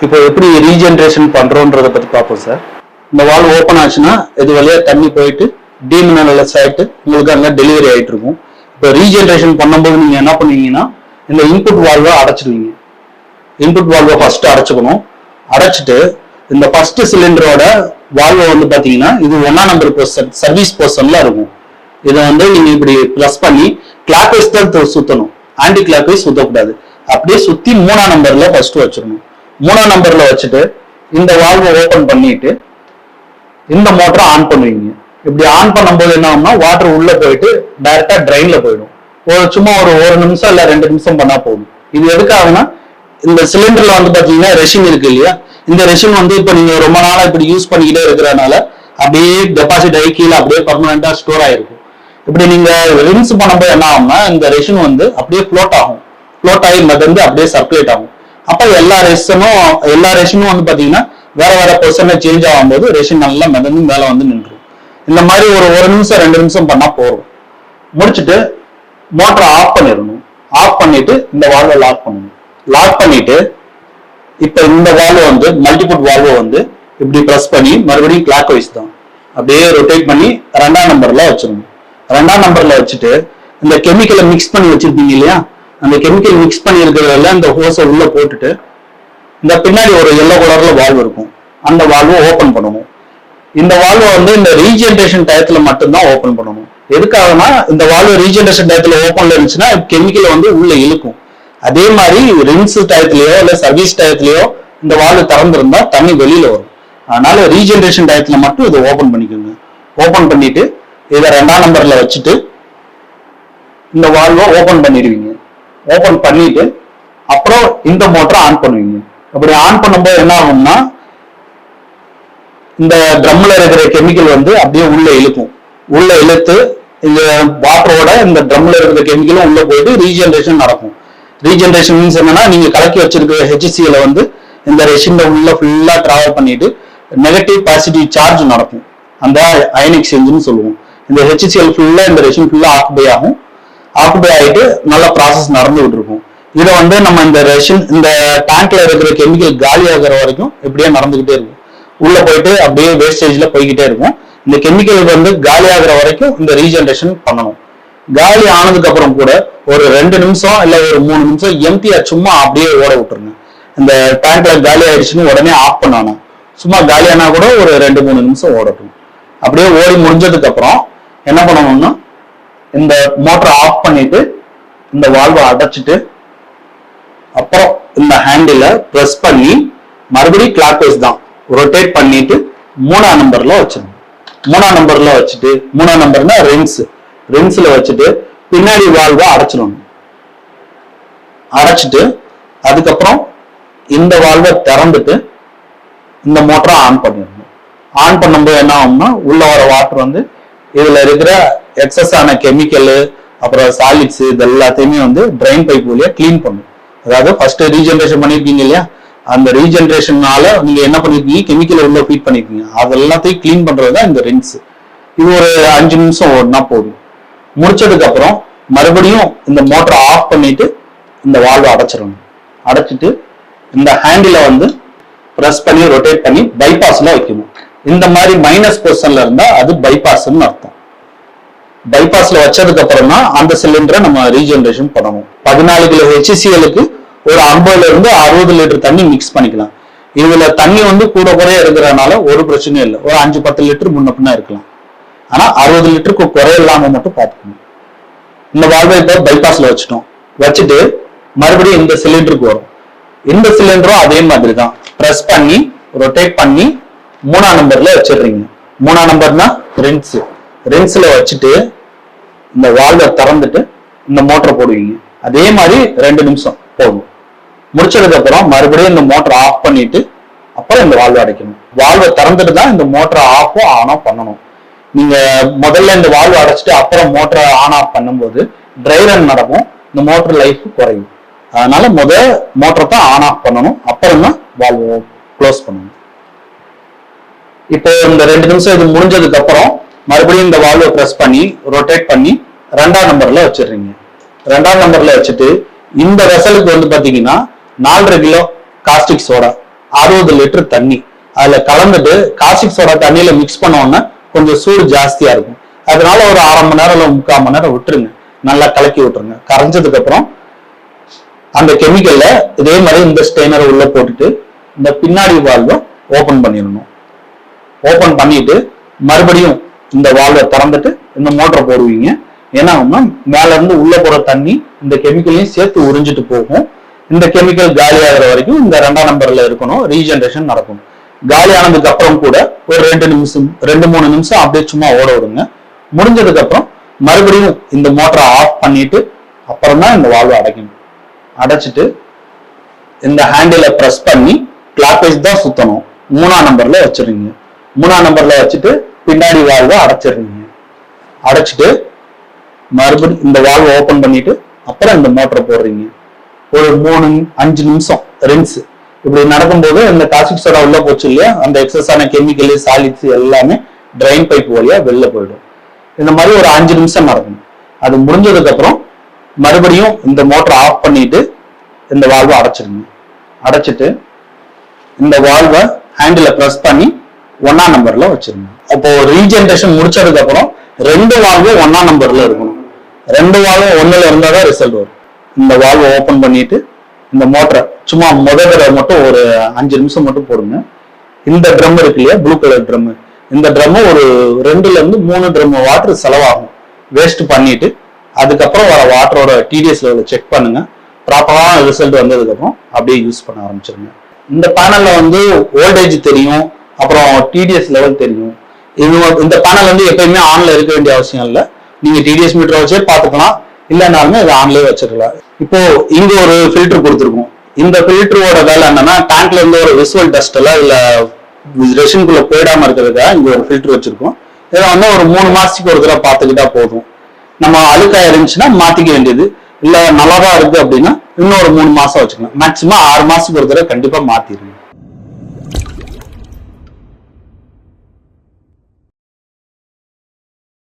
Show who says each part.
Speaker 1: இப்போ எப்படி ரீஜென்ரேஷன் பண்றோன்றதை பத்தி பார்ப்போம் சார். இந்த வால்வ் ஓப்பன் ஆச்சுன்னா இது வழியா தண்ணி போயிட்டு டீமினரலைஸ் ஆயிட்டு உங்களுக்கு அங்கே டெலிவரி ஆயிட்டு இருக்கும். இப்போ ரீஜென்ரேஷன் பண்ணும்போது நீங்க என்ன பண்ணுவீங்கன்னா இந்த இன்புட் வால்வை அடைச்சிடுவீங்க. இன்புட் வால்வை ஃபர்ஸ்ட் அடைச்சுக்கணும். அடைச்சிட்டு இந்த ஃபர்ஸ்ட் சிலிண்டரோட வால்வை வந்து பாத்தீங்கன்னா இது 1ஆம் நம்பர் பொசிஷன் சர்வீஸ் பொசிஷன்ல இருக்கும். இதை வந்து நீங்க இப்படி ப்ளஸ் பண்ணி கிளாக் வைஸ் தான் சுத்தணும், ஆன்டி கிளாக் வைஸ் சுத்தக்கூடாது. அப்படியே சுத்தி 3ஆம் நம்பர்ல ஃபர்ஸ்ட் வச்சிடணும். 3ஆம் நம்பர்ல வச்சுட்டு இந்த வால்வை ஓபன் பண்ணிட்டு இந்த மோட்டரை ஆன் பண்ணுவீங்க. இப்படி ஆன் பண்ணும்போது என்ன ஆகும்னா வாட்டர் உள்ள போயிட்டு டைரக்டா ட்ரெயின்ல போயிடும். சும்மா ஒரு நிமிஷம் இல்ல 2 நிமிஷம் பண்ணா போதும். இது எதுக்காகனா இந்த சிலிண்டர்ல வந்து பாத்தீங்கன்னா ரெஷின் இருக்கு இல்லையா, இந்த ரெஷின் வந்து இப்ப நீங்க ரொம்ப நாளா இப்படி யூஸ் பண்ணிக்கிட்டே இருக்கிறதுனால அப்படியே டெபாசிட் ஆகி கீழே அப்படியே பர்மனண்டா ஸ்டோர் ஆயிருக்கும். இப்படி நீங்க ரின்ஸ் பண்ணும்போது என்ன ஆகும்னா இந்த ரெஷின் வந்து அப்படியே ஃப்ளோட் ஆகும். ஃப்ளோட் ஆகி மிதந்து அப்படியே சர்க்குலேட் ஆகும். அப்ப எல்லா ரெஷினும் வந்து பாத்தீங்கன்னா வேற வேற பொசிஷன்ல சேஞ்ச் ஆகும்போது ரெஷின் நல்லா மிதந்து மேல வந்து நின்றும். இந்த மாதிரி ஒரு நிமிஷம் 2 நிமிஷம் பண்ணா போறோம். முடிச்சுட்டு மோட்டரை ஆஃப் பண்ணிடணும். ஆஃப் பண்ணிட்டு இந்த வால்வை லாக் பண்ணணும். லாக் பண்ணிட்டு இப்ப இந்த வால்வு வந்து மல்டிபுட் வால்வை வந்து இப்படி பிரஸ் பண்ணி மறுபடியும் கிளாக் வைஸ் தான் அப்படியே ரொட்டேட் பண்ணி 2ஆம் நம்பர்ல வச்சிடணும். 2ஆம் நம்பர்ல வச்சுட்டு இந்த கெமிக்கலை மிக்ஸ் பண்ணி வச்சிருப்பீங்க இல்லையா, அந்த கெமிக்கல் மிக்ஸ் பண்ணி இருக்கிறதுல இந்த ஹோஸை உள்ள போட்டுட்டு இந்த பின்னாடி ஒரு எல்லோ கலர்ல வால்வு இருக்கும், அந்த வால்வை ஓபன் பண்ணணும். இந்த வால்வை வந்து இந்த ரீஜென்ரேஷன் டயத்துல மட்டும்தான் ஓபன் பண்ணணும். எதுக்காகனா இந்த வால்வு ரீஜென்ரேஷன் டயத்துல ஓபன்ல இருந்துச்சுன்னா கெமிக்கல் வந்து உள்ள இழுக்கும். அதே மாதிரி ரின்ஸ் டயத்துலயோ இல்ல சர்வீஸ் டயத்துலயோ இந்த வால்வு திறந்திருந்தா தண்ணி வெளியில வரும். அதனால ரீஜென்ரேஷன் டயத்துல மட்டும் இதை ஓபன் பண்ணிக்கோங்க. ஓபன் பண்ணிட்டு இதை 2ஆம் நம்பர்ல வச்சுட்டு இந்த வால்வை ஓபன் பண்ணிடுவீங்க. ஓபன் பண்ணிட்டு அப்புறம் இந்த மோட்டரை ஆன் பண்ணுவீங்க. அப்படி ஆன் பண்ணும்போது என்ன ஆகும்னா இந்த ட்ரம்ல இருக்கிற கெமிக்கல் வந்து அப்படியே உள்ள இழுக்கும். உள்ள இழுத்து இந்த வாட்டரோட இந்த ட்ரம்ல இருக்கிற கெமிக்கலும் உள்ள போயிட்டு ரீஜென்ரேஷன் நடக்கும். ரீஜென்ரேஷன் மீன்ஸ் என்னன்னா நீங்க கலக்கி வச்சிருக்கிற HCl வந்து இந்த ரெஷின்ல உள்ள ஃபுல்லா டிராவல் பண்ணிட்டு நெகட்டிவ் பாசிட்டிவ் சார்ஜ் நடக்கும். அந்த அயன் எக்ஸ்சேஞ்சுன்னு சொல்லுவோம். இந்த HCl ஃபுல்லா இந்த ரெஷின் ஃபுல்லா ஆக்குபை ஆகும். ஆக்குபை ஆகிட்டு நல்ல ப்ராசஸ் நடந்துகிட்டு இருக்கும். இதை வந்து நம்ம இந்த ரெஷின் இந்த டேங்க்ல இருக்கிற கெமிக்கல் காலி ஆகிற வரைக்கும் இப்படியே நடந்துகிட்டே இருக்கும். உள்ள போயிட்டு அப்படியே வேஸ்டேஜ்ல போய்கிட்டே இருக்கும். இந்த கெமிக்கல் வந்து காலி ஆகிற வரைக்கும் இந்த ரீஜென்ரேஷன் பண்ணணும். காலி ஆனதுக்கு அப்புறம் கூட ஒரு 2 நிமிஷம் இல்ல ஒரு 3 நிமிஷம் எம்டியா சும்மா அப்படியே ஓட விட்டுருங்க. இந்த டேங்க்ல காலி ஆயிடுச்சுன்னு உடனே ஆஃப் பண்ணணும். சும்மா காலியானா கூட ஒரு 2-3 நிமிஷம் ஓடட்டும். அப்படியே ஓடி முடிஞ்சதுக்கு அப்புறம் என்ன பண்ணணும்னா இந்த மோட்டரை ஆஃப் பண்ணிட்டு இந்த வால்வை அடைச்சிட்டு அப்புறம் இந்த ஹேண்டில பிரஸ் பண்ணி மறுபடியும் கிளாக் வைஸ் தான் ரொட்டேட் பண்ணிட்டு 3ஆம் நம்பர்ல வச்சிடணும். 3ஆம் நம்பர்ல வச்சுட்டு 3ஆம் நம்பர்னா ரின்ஸ்ல வச்சுட்டு பின்னாடி வால்வை அடைச்சிடணும். அடைச்சிட்டு அதுக்கப்புறம் இந்த வால்வை திறந்துட்டு இந்த மோட்டரை ஆன் பண்ணிடணும். ஆன் பண்ணும்போது என்ன ஆகும்னா உள்ள வர வாட்டர் வந்து இதுல இருக்கிற எக்ஸஸ் ஆன கெமிக்கல் அப்புறம் சாலிட்ஸ் இது எல்லாத்தையுமே வந்து ட்ரைன் பைப் வழியா கிளீன் பண்ணும். அதாவது ஃபர்ஸ்ட் ரீஜென்ரேஷன் பண்ணிருக்கீங்க இல்லையா, அந்த ரீஜென்ரேஷனால நீங்க என்ன பண்ணிருக்கீங்க கெமிக்கல் உள்ள ஃபீட் பண்ணிருக்கீங்க, அது எல்லாத்தையும் கிளீன் பண்றதுதான் இந்த ரின்ஸ். இது ஒரு 5 நிமிஷம் ஓடினா போதும். முடிச்சதுக்கு அப்புறம் மறுபடியும் இந்த மோட்டரை ஆஃப் பண்ணிட்டு இந்த வால்வை அடைச்சிடணும். அடைச்சிட்டு இந்த ஹேண்டில வந்து பிரஸ் பண்ணி ரொட்டேட் பண்ணி பைபாஸ்ல வைக்கணும். இந்த மாதிரி மைனஸ் பொசிஷன்ல இருந்தா அது பைபாஸ்ன்னு அர்த்தம். பைபாஸ்ல வச்சதுக்கு அப்புறம் தான் அந்த சிலிண்டரை நம்ம ரீஜென்ரேஷன் பண்ணணும். 14 கிலோ HClக்கு ஒரு 50 இருந்து 60 லிட்டர் தண்ணி மிக்ஸ் பண்ணிக்கலாம். இதுல தண்ணி வந்து கூட குறைய இருக்கிறதுனால ஒரு பிரச்சனையும் இல்லை. ஒரு 5-10 லிட்டர் முன்ன பின்னா இருக்கலாம். ஆனா 60 லிட்டருக்கு குறைய இல்லாம மட்டும் பார்த்துக்கணும். இந்த வால்வை இப்போ பைபாஸ்ல வச்சுட்டோம். வச்சுட்டு மறுபடியும் இந்த சிலிண்டருக்கு வரும். இந்த சிலிண்டரும் அதே மாதிரி தான் பிரஸ் பண்ணி ரொட்டேட் பண்ணி 3ஆம் நம்பர்ல வச்சிடுறீங்க. 3ஆம் நம்பர்னா ரின்ஸ்ல வச்சுட்டு இந்த வால்வை திறந்துட்டு இந்த மோட்டரை போடுவீங்க. அதே மாதிரி 2 நிமிஷம் போகும். முடிச்சதுக்கு அப்புறம் மறுபடியும் இந்த மோட்டரை ஆஃப் பண்ணிட்டு அப்புறம் இந்த வால்வை அடைக்கணும். வால்வை திறந்துட்டு தான் இந்த மோட்டரை ஆஃபோ ஆன் ஆஃப் பண்ணணும். நீங்க முதல்ல இந்த வால்வை அடைச்சிட்டு அப்புறம் மோட்டரை ஆன் ஆஃப் பண்ணும்போது ட்ரை ரன் நடக்கும், இந்த மோட்டர் லைஃப் குறையும். அதனால மோட்டரை தான் ஆன் ஆஃப் பண்ணணும், அப்புறம் தான் வால்வை க்ளோஸ் பண்ணணும். இப்போ இந்த 2 நிமிஷம் இது முடிஞ்சதுக்கு அப்புறம் மறுபடியும் இந்த வால்வை பிரஸ் பண்ணி ரொட்டேட் பண்ணி 2ஆம் நம்பர்ல வச்சிடுறீங்க. 2ஆம் நம்பர்ல வச்சுட்டு இந்த வெசலுக்கு வந்து பாத்தீங்கன்னா 4.5 கிலோ காஸ்டிக் சோடா 60 லிட்டர் தண்ணி அதுல கலந்துட்டு காஸ்டிக் சோடா தண்ணியில மிக்ஸ் பண்ணோம்னா கொஞ்சம் சூடு ஜாஸ்தியா இருக்கும். அதனால ஒரு 1/2 மணி நேரம் இல்ல 3/4 மணி நேரம் விட்டுருங்க. நல்லா கலக்கி விட்டுருங்க. கரைஞ்சதுக்கு அப்புறம் அந்த கெமிக்கல்ல இதே மாதிரி இந்த ஸ்டெய்னரை உள்ள போட்டுட்டு இந்த பின்னாடி வால்வை ஓபன் பண்ணிடணும். ஓபன் பண்ணிட்டு மறுபடியும் இந்த வால்வை திறந்துட்டு இந்த மோட்டரை போடுவீங்க. ஏன்னா மேல இருந்து உள்ள போற தண்ணி இந்த கெமிக்கலையும் சேர்த்து உறிஞ்சிட்டு போகும். இந்த கெமிக்கல் காலி ஆகிற வரைக்கும் இந்த 2ஆம் நம்பர்ல இருக்கணும். ரீஜெனரேஷன் நடக்கும். காலி ஆனதுக்கு அப்புறம் கூட ஒரு 2-3 நிமிஷம் அப்படியே சும்மா ஓட விடுங்க. முடிஞ்சதுக்கு அப்புறம் மறுபடியும் இந்த மோட்டரை ஆஃப் பண்ணிட்டு அப்புறம் தான் இந்த வால்வை அடைக்கணும். அடைச்சிட்டு இந்த ஹேண்டில பிரஸ் பண்ணி கிளாக்வைஸ் தான் சுத்தணும். 3ஆம் நம்பர்ல வச்சிருங்க. 3ஆம் நம்பர்ல வச்சுட்டு பின்னாடி வால்வை அடைச்சிருங்க. அடைச்சிட்டு மறுபடியும் இந்த வால்வை ஓபன் பண்ணிட்டு அப்புறம் இந்த மோட்டரை போடுறீங்க. ஒரு 3-5 நிமிஷம் ரின்ஸ். இப்படி நடக்கும்போது இந்த காஸ்டிக் சோடா உள்ள போச்சு இல்லையா, அந்த எக்ஸஸான கெமிக்கல் சாலிட்ஸ் எல்லாமே ட்ரைன் பைப் வழியா வெளில போயிடும். இந்த மாதிரி ஒரு 5 நிமிஷம் நடக்கும். அது முடிஞ்சதுக்கு அப்புறம் மறுபடியும் இந்த மோட்டரை ஆஃப் பண்ணிட்டு இந்த வால்வை அடைச்சிருங்க. அடைச்சிட்டு இந்த வால்வை ஹேண்டில பிரஸ் பண்ணி 1ஆம் நம்பர்ல வச்சிருங்க. அப்போ ரீஜெனரேஷன் முடிச்சதுக்கு அப்புறம் 2 வால்வும் 1ஆம் நம்பர்ல இருக்கணும். 2 வால்வும் 1ல இருந்தாதான் ரிசல்ட் வரும். இந்த வால்வை ஓபன் பண்ணிட்டு இந்த மோட்டரை சும்மா முதல் தடவை மட்டும் ஒரு 5 நிமிஷம் மட்டும் போடுங்க. இந்த ட்ரம் இருக்கு இல்லையா, ப்ளூ கலர் ட்ரம், இந்த ட்ரம் ஒரு 2ல இருந்து 3 ட்ரம் வாட்டர் செலவாகும். வேஸ்ட் பண்ணிட்டு அதுக்கப்புறம் வர வாட்டரோட டிடிஎஸ் லெவலை செக் பண்ணுங்க. ப்ராப்பரான ரிசல்ட் வந்ததுக்கு அப்புறம் அப்படியே யூஸ் பண்ண ஆரம்பிச்சிருங்க. இந்த பேனல்ல வோல்டேஜ் தெரியும், அப்புறம் டிடிஎஸ் லெவல் தெரியும். இந்த பேனல் எப்பயுமே ஆன்ல இருக்க வேண்டிய அவசியம் இல்லை. நீங்க டிடிஎஸ் மீட்டர் வச்சே பார்த்துக்கலாம், இல்லைனாலுமே இது ஆன்லயே வச்சிருக்கலாம். இப்போ இங்க ஒரு ஃபில்டர் கொடுத்துருக்கோம். இந்த ஃபில்டரோட வேலை என்னன்னா, டேங்க்ல இருந்து ஒரு விசுவல் டஸ்ட் எல்லாம் இல்ல ரெஷின்குள்ள போயிடாம இருக்கிறதுக்காக இங்க ஒரு ஃபில்டர் வச்சிருக்கோம். இதை ஒரு 3 மாசத்துக்கு ஒரு தடவை பார்த்துக்கிட்டா போதும். நம்ம அழுக்கா இருந்துச்சுன்னா மாத்திக்க வேண்டியது, இல்ல நல்லாதான் இருக்கு அப்படின்னா இன்னொரு 3 மாசம் வச்சுக்கலாம். மேக்சிமம் 6 மாசத்துக்கு ஒரு தடவை கண்டிப்பா மாத்திருங்க.